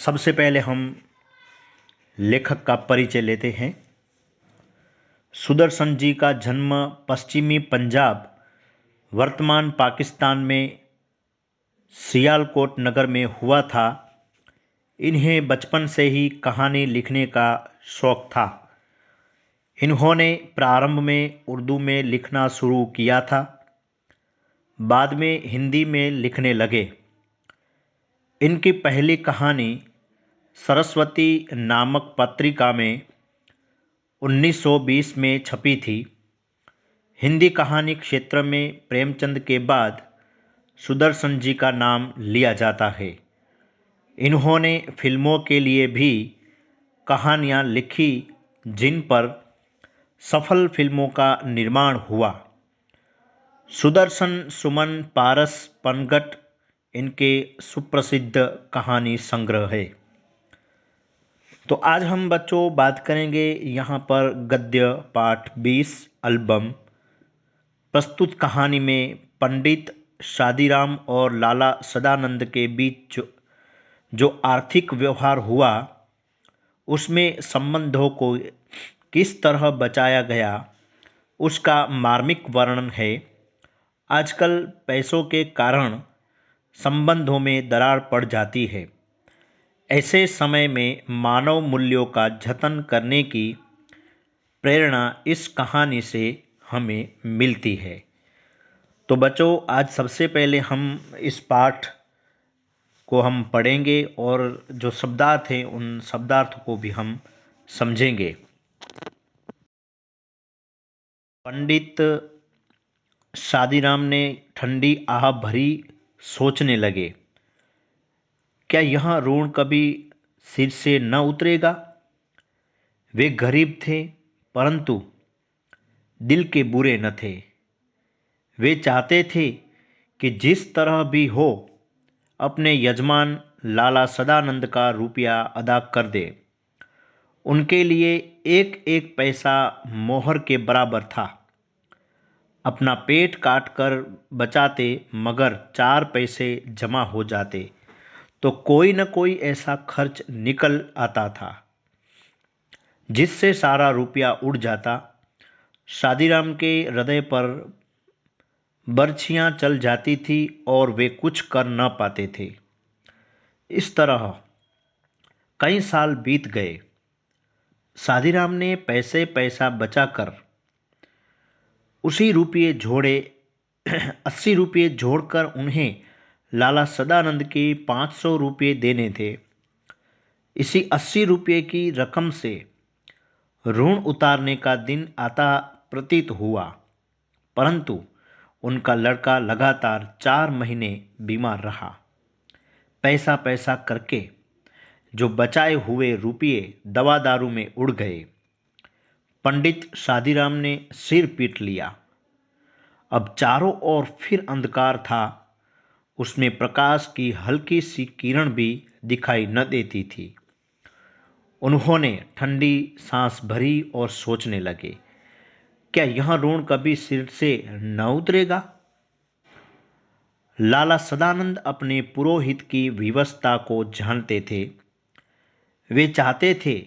सबसे पहले हम लेखक का परिचय लेते हैं। सुदर्शन जी का जन्म पश्चिमी पंजाब वर्तमान पाकिस्तान में सियालकोट नगर में हुआ था। इन्हें बचपन से ही कहानी लिखने का शौक था। इन्होंने प्रारंभ में उर्दू में लिखना शुरू किया था, बाद में हिंदी में लिखने लगे। इनकी पहली कहानी सरस्वती नामक पत्रिका में 1920 में छपी थी। हिंदी कहानी क्षेत्र में प्रेमचंद के बाद सुदर्शन जी का नाम लिया जाता है। इन्होंने फिल्मों के लिए भी कहानियाँ लिखी, जिन पर सफल फिल्मों का निर्माण हुआ। सुदर्शन, सुमन, पारस, पनघट इनके सुप्रसिद्ध कहानी संग्रह है। तो आज हम बच्चों बात करेंगे यहाँ पर गद्य पाठ 20 एल्बम प्रस्तुत कहानी में पंडित शादीराम और लाला सदानंद के बीच जो आर्थिक व्यवहार हुआ, उसमें संबंधों को किस तरह बचाया गया, उसका मार्मिक वर्णन है। आजकल पैसों के कारण संबंधों में दरार पड़ जाती है। ऐसे समय में मानव मूल्यों का जतन करने की प्रेरणा इस कहानी से हमें मिलती है। तो बच्चों, आज सबसे पहले हम इस पाठ को हम पढ़ेंगे और जो शब्दार्थ हैं उन शब्दार्थ को भी हम समझेंगे। पंडित शादीराम ने ठंडी आह भरी सोचने लगे, क्या यह ऋण कभी सिर से न उतरेगा? वे गरीब थे, परंतु दिल के बुरे न थे। वे चाहते थे कि जिस तरह भी हो अपने यजमान लाला सदानंद का रुपया अदा कर दे। उनके लिए एक एक पैसा मोहर के बराबर था। अपना पेट काट कर बचाते, मगर 4 पैसे जमा हो जाते तो कोई न कोई ऐसा खर्च निकल आता था जिससे सारा रुपया उड़ जाता। शादीराम के हृदय पर बर्छियां चल जाती थी और वे कुछ कर न पाते थे। इस तरह कई साल बीत गए। शादीराम ने पैसे पैसा बचाकर उसी रुपये जोड़े 80 रुपये जोड़कर उन्हें लाला सदानंद के 500 रुपये देने थे। इसी 80 रुपये की रकम से ऋण उतारने का दिन आता प्रतीत हुआ, परंतु उनका लड़का लगातार 4 महीने बीमार रहा। पैसा पैसा करके जो बचाए हुए रुपये दवा दारू में उड़ गए। पंडित शादीराम ने सिर पीट लिया। अब चारों ओर फिर अंधकार था। उसमें प्रकाश की हल्की सी किरण भी दिखाई न देती थी। उन्होंने ठंडी सांस भरी और सोचने लगे, क्या यह ऋण कभी सिर से न उतरेगा? लाला सदानंद अपने पुरोहित की विवशता को जानते थे। वे चाहते थे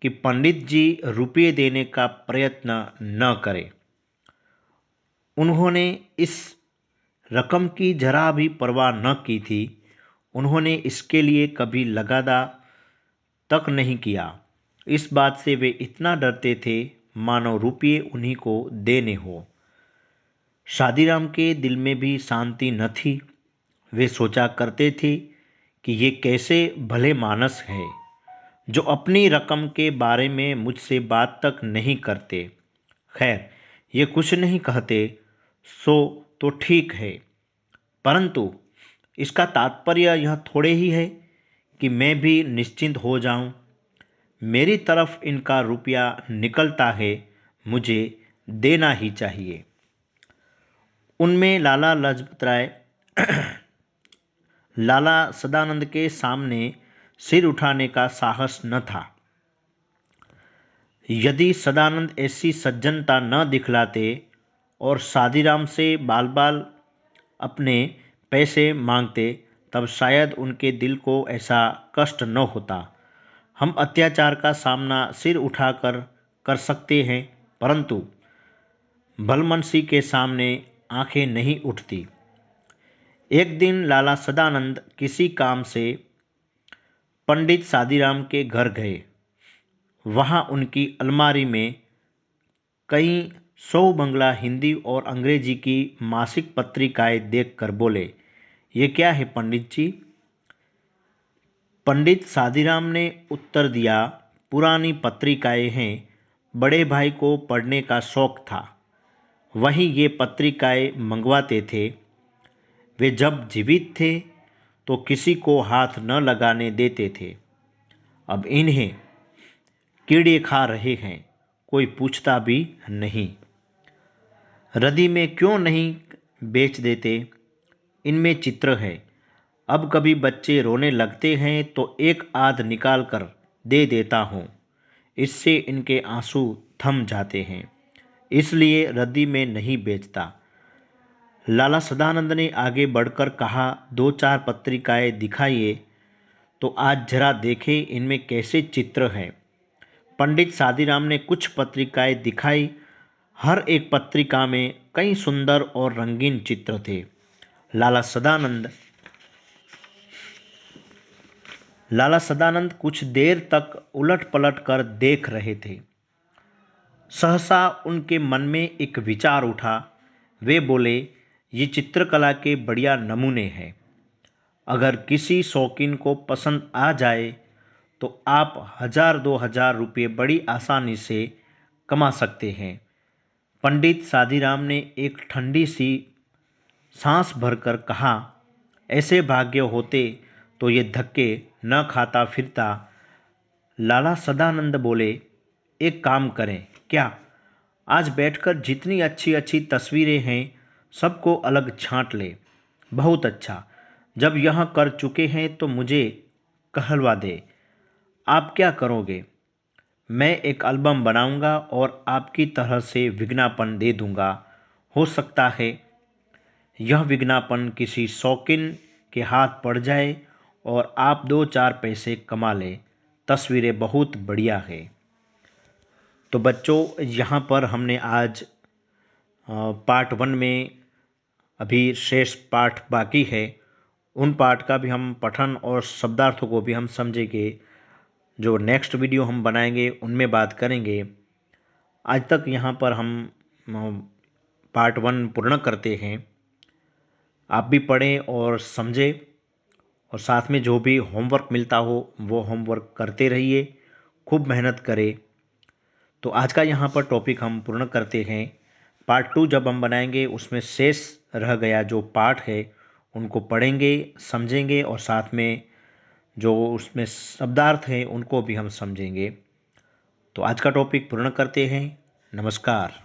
कि पंडित जी रुपये देने का प्रयत्न न करें। उन्होंने इस रकम की जरा भी परवाह न की थी। उन्होंने इसके लिए कभी लगादा तक नहीं किया। इस बात से वे इतना डरते थे मानो रुपये उन्हीं को देने हो। शादीराम के दिल में भी शांति न थी। वे सोचा करते थे कि ये कैसे भले मानस है जो अपनी रकम के बारे में मुझसे बात तक नहीं करते। खैर, ये कुछ नहीं कहते सो तो ठीक है, परंतु इसका तात्पर्य यह थोड़े ही है कि मैं भी निश्चिंत हो जाऊं। मेरी तरफ इनका रुपया निकलता है, मुझे देना ही चाहिए। उनमें लाला लजपत राय लाला सदानंद के सामने सिर उठाने का साहस न था। यदि सदानंद ऐसी सज्जनता न दिखलाते और शादीराम से बाल बाल अपने पैसे मांगते तब शायद उनके दिल को ऐसा कष्ट न होता। हम अत्याचार का सामना सिर उठाकर कर सकते हैं, परंतु भलमनसी के सामने आंखें नहीं उठती। एक दिन लाला सदानंद किसी काम से पंडित सादीराम के घर गए। वहां उनकी अलमारी में कई 100 बंगला हिंदी और अंग्रेजी की मासिक पत्रिकाएं देखकर बोले, ये क्या है पंडित जी? पंडित सादीराम ने उत्तर दिया, पुरानी पत्रिकाएं हैं, बड़े भाई को पढ़ने का शौक था, वही ये पत्रिकाएं मंगवाते थे। वे जब जीवित थे तो किसी को हाथ न लगाने देते थे, अब इन्हें कीड़े खा रहे हैं, कोई पूछता भी नहीं। रद्दी में क्यों नहीं बेच देते? इनमें चित्र है। अब कभी बच्चे रोने लगते हैं तो एक आध निकाल कर दे देता हूँ, इससे इनके आंसू थम जाते हैं, इसलिए रद्दी में नहीं बेचता। लाला सदानंद ने आगे बढ़कर कहा, 2-4 पत्रिकाएं दिखाइए तो आज जरा देखें इनमें कैसे चित्र हैं। पंडित सादीराम ने कुछ पत्रिकाएं दिखाई। हर एक पत्रिका में कई सुंदर और रंगीन चित्र थे। लाला सदानंद कुछ देर तक उलट पलट कर देख रहे थे। सहसा उनके मन में एक विचार उठा। वे बोले, ये चित्रकला के बढ़िया नमूने हैं, अगर किसी शौकीन को पसंद आ जाए तो आप 1000-2000 रुपये बड़ी आसानी से कमा सकते हैं। पंडित सादीराम ने एक ठंडी सी सांस भरकर कहा, ऐसे भाग्य होते तो ये धक्के न खाता फिरता। लाला सदानंद बोले, एक काम करें क्या? आज बैठकर जितनी अच्छी अच्छी तस्वीरें हैं सबको अलग छांट ले। बहुत अच्छा, जब यह कर चुके हैं तो मुझे कहलवा दे। आप क्या करोगे? मैं एक एल्बम बनाऊंगा और आपकी तरह से विज्ञापन दे दूंगा। हो सकता है यह विज्ञापन किसी शौकीन के हाथ पड़ जाए और आप 2-4 पैसे कमा लें। तस्वीरें बहुत बढ़िया है। तो बच्चों, यहाँ पर हमने आज पार्ट 1 में अभी शेष पाठ बाकी है, उन पाठ का भी हम पठन और शब्दार्थों को भी हम समझेंगे। जो नेक्स्ट वीडियो हम बनाएंगे उनमें बात करेंगे। आज तक यहाँ पर हम पार्ट 1 पूर्ण करते हैं। आप भी पढ़ें और समझें, और साथ में जो भी होमवर्क मिलता हो वो होमवर्क करते रहिए, खूब मेहनत करें। तो आज का यहाँ पर टॉपिक हम पूर्ण करते हैं। पार्ट 2 जब हम बनाएंगे उसमें शेष रह गया जो पाठ है उनको पढ़ेंगे, समझेंगे, और साथ में जो उसमें शब्दार्थ हैं उनको भी हम समझेंगे। तो आज का टॉपिक पूर्ण करते हैं। नमस्कार।